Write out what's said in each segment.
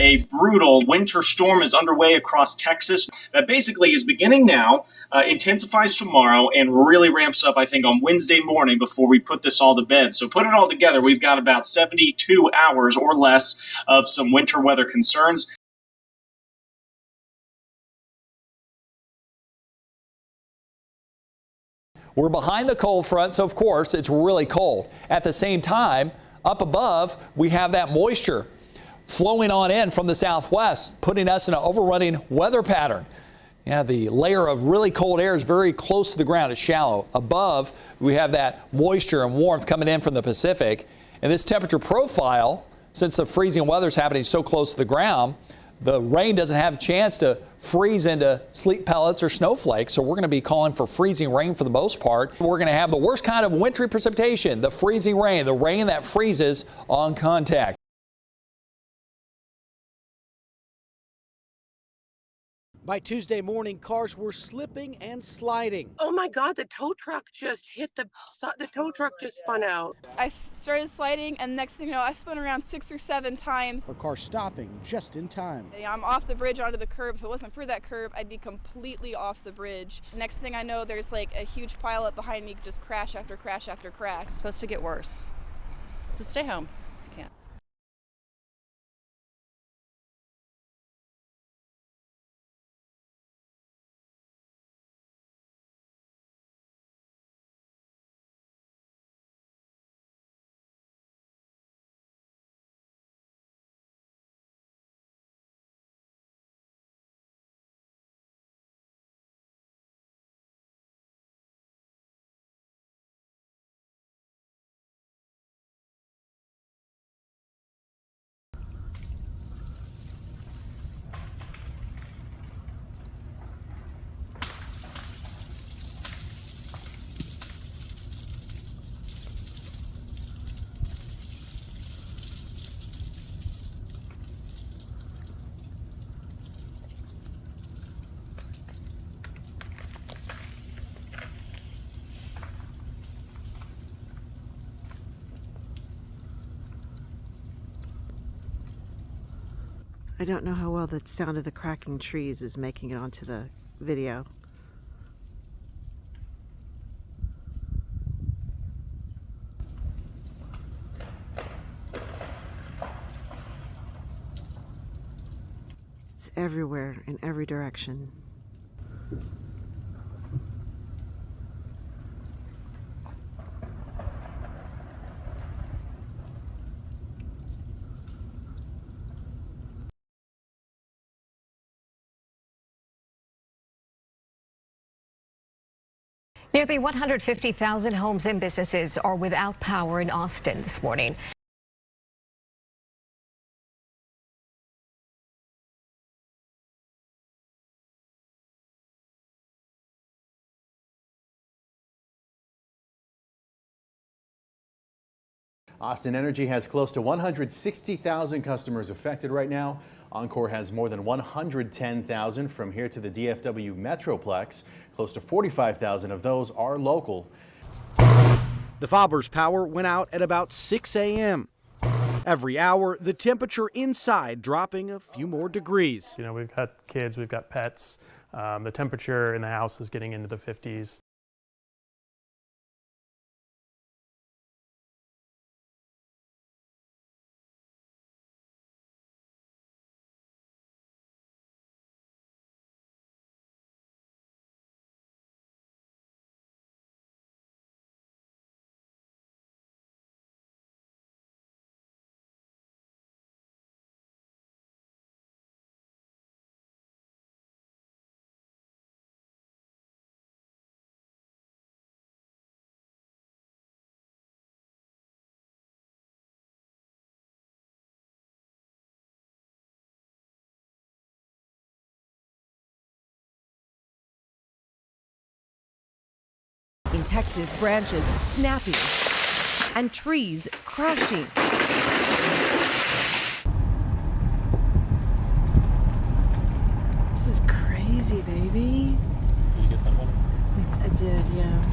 a brutal winter storm is underway across Texas that basically is beginning now, intensifies tomorrow, and really ramps up, I think, on Wednesday morning before we put this all to bed. So put it all together, we've got about 72 hours or less of some winter weather concerns. We're behind the cold front, so of course it's really cold. At the same time, up above, we have that moisture flowing on in from the southwest, putting us in an overrunning weather pattern. Yeah, the layer of really cold air is very close to the ground. It's shallow. Above, we have that moisture and warmth coming in from the Pacific. And this temperature profile, since the freezing weather is happening so close to the ground, the rain doesn't have a chance to freeze into sleet pellets or snowflakes, so we're going to be calling for freezing rain for the most part. We're going to have the worst kind of wintry precipitation, the freezing rain, the rain that freezes on contact. By Tuesday morning, cars were slipping and sliding. Oh my God, the tow truck just hit the tow truck just spun out. I started sliding, and next thing you know, I spun around 6 or 7 times. A car stopping just in time. I'm off the bridge onto the curb. If it wasn't for that curb, I'd be completely off the bridge. Next thing I know, there's like a huge pileup behind me, just crash after crash after crash. It's supposed to get worse, so stay home if you can. I don't know how well the sound of the cracking trees is making it onto the video. It's everywhere, in every direction. Nearly 150,000 homes and businesses are without power in Austin this morning. Austin Energy has close to 160,000 customers affected right now. Encore has more than 110,000 from here to the DFW Metroplex. Close to 45,000 of those are local. The Fauber's power went out at about 6 a.m. Every hour, the temperature inside dropping a few more degrees. You know, we've got kids, we've got pets. The temperature in the house is getting into the 50s. In Texas, branches snapping and trees crashing. This is crazy, baby. Did you get that one? I did, yeah.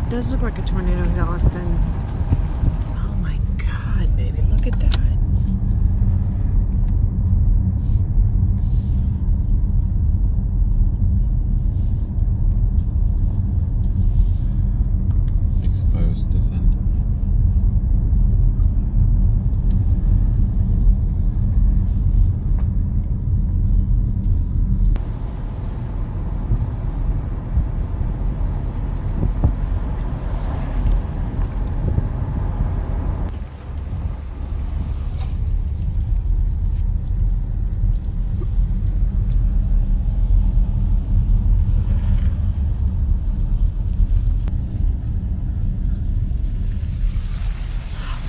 It does look like a tornado in Austin. Oh my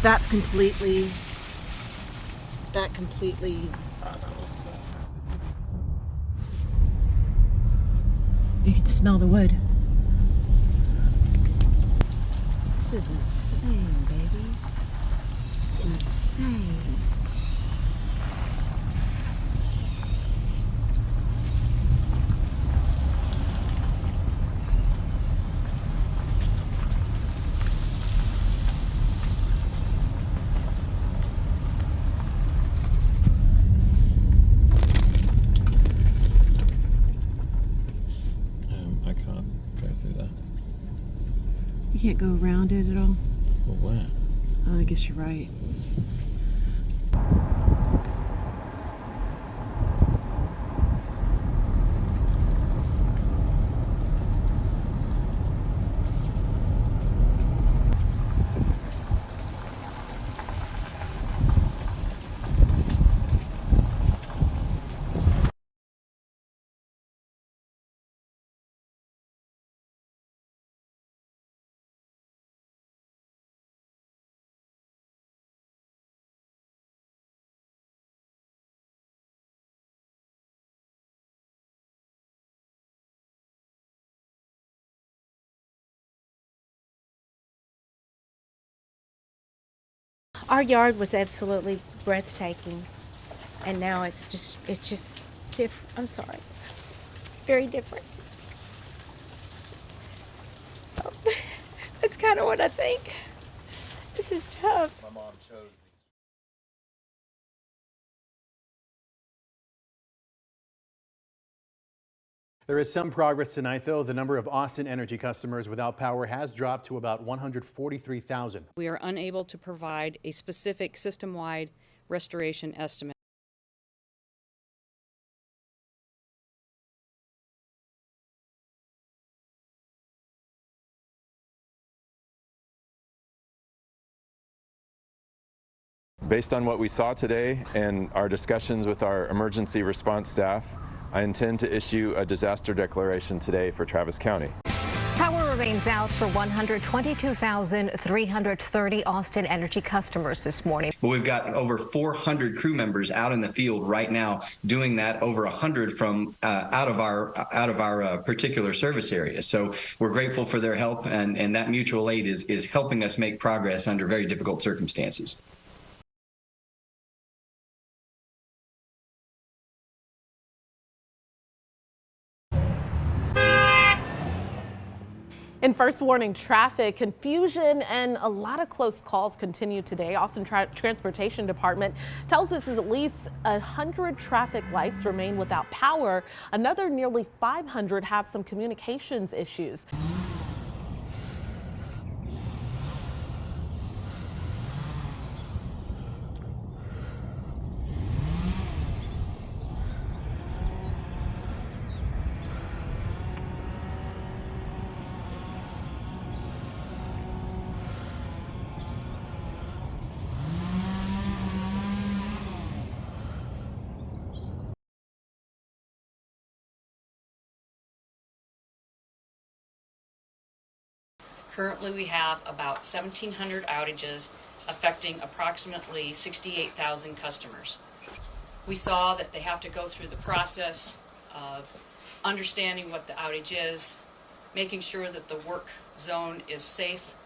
That completely. You can smell the wood. This is insane, baby. Insane. I can't go through that. You can't go around it at all? Well, where? Oh, I guess you're right. Our yard was absolutely breathtaking, and now it's just different. I'm sorry, very different. So, that's kind of what I think. This is tough. My mom chose these. There is some progress tonight, though. The number of Austin Energy customers without power has dropped to about 143,000. We are unable to provide a specific system-wide restoration estimate. Based on what we saw today and our discussions with our emergency response staff, I intend to issue a disaster declaration today for Travis County. Power remains out for 122,330 Austin Energy customers this morning. But we've got over 400 crew members out in the field right now doing that, over 100 from out of our particular service area. So we're grateful for their help, and that mutual aid is helping us make progress under very difficult circumstances. In First Warning traffic, confusion and a lot of close calls continue today. Austin Transportation Department tells us at least 100 traffic lights remain without power. Another nearly 500 have some communications issues. Currently, we have about 1,700 outages affecting approximately 68,000 customers. We saw that they have to go through the process of understanding what the outage is, making sure that the work zone is safe,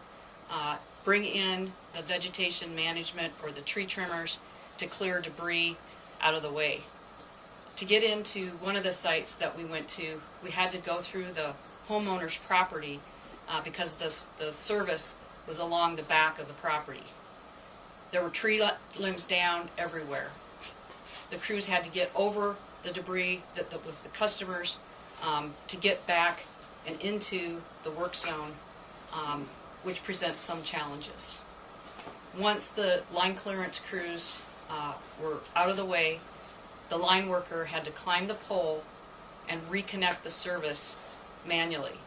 bring in the vegetation management or the tree trimmers to clear debris out of the way. To get into one of the sites that we went to, we had to go through the homeowner's property because the service was along the back of the property. There were tree limbs down everywhere. The crews had to get over the debris that was the customers to get back and into the work zone, which presents some challenges. Once the line clearance crews were out of the way, the line worker had to climb the pole and reconnect the service manually.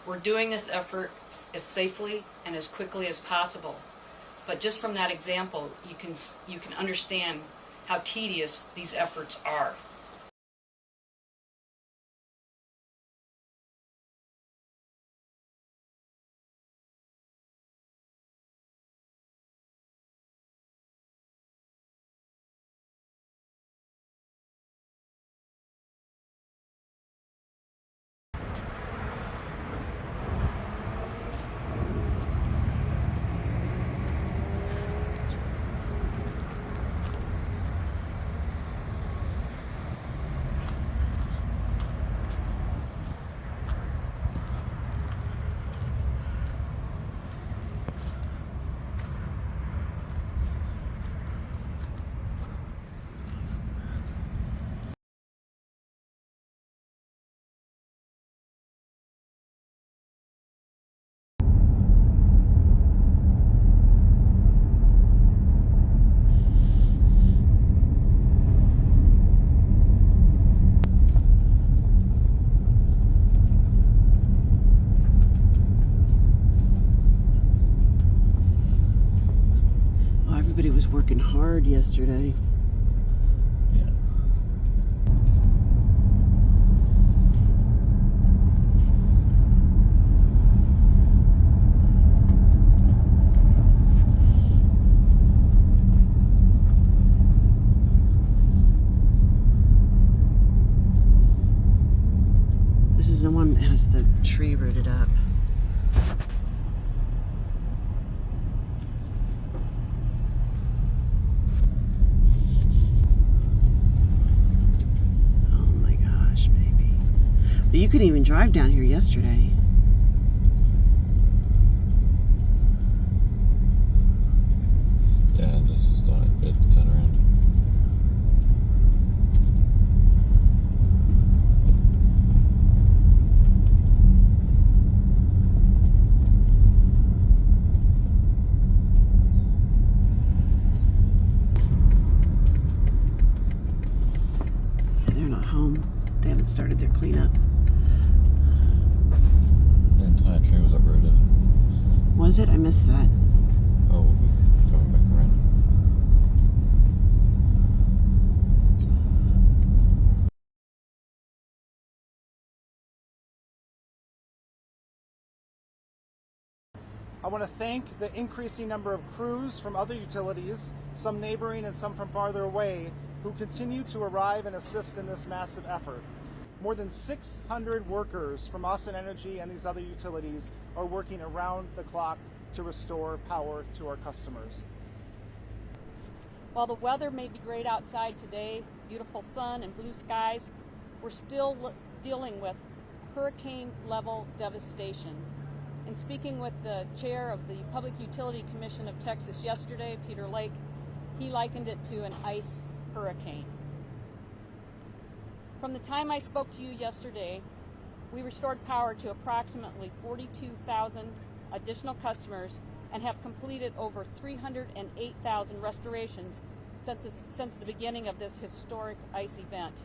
We're doing this effort as safely and as quickly as possible, but just from that example, you can understand how tedious these efforts are. working hard yesterday. This is the one that has the tree rooted up. But you couldn't even drive down here yesterday. Yeah, this is a bit turn around. Yeah, they're not home. They haven't started their cleanup. The entire tree was uprooted. Was it? I missed that. Oh, we'll be going back around. I want to thank the increasing number of crews from other utilities, some neighboring and some from farther away, who continue to arrive and assist in this massive effort. More than 600 workers from Austin Energy and these other utilities are working around the clock to restore power to our customers. While the weather may be great outside today, beautiful sun and blue skies, we're still dealing with hurricane-level devastation. In speaking with the chair of the Public Utility Commission of Texas yesterday, Peter Lake, he likened it to an ice hurricane. From the time I spoke to you yesterday, we restored power to approximately 42,000 additional customers and have completed over 308,000 restorations since the beginning of this historic ice event.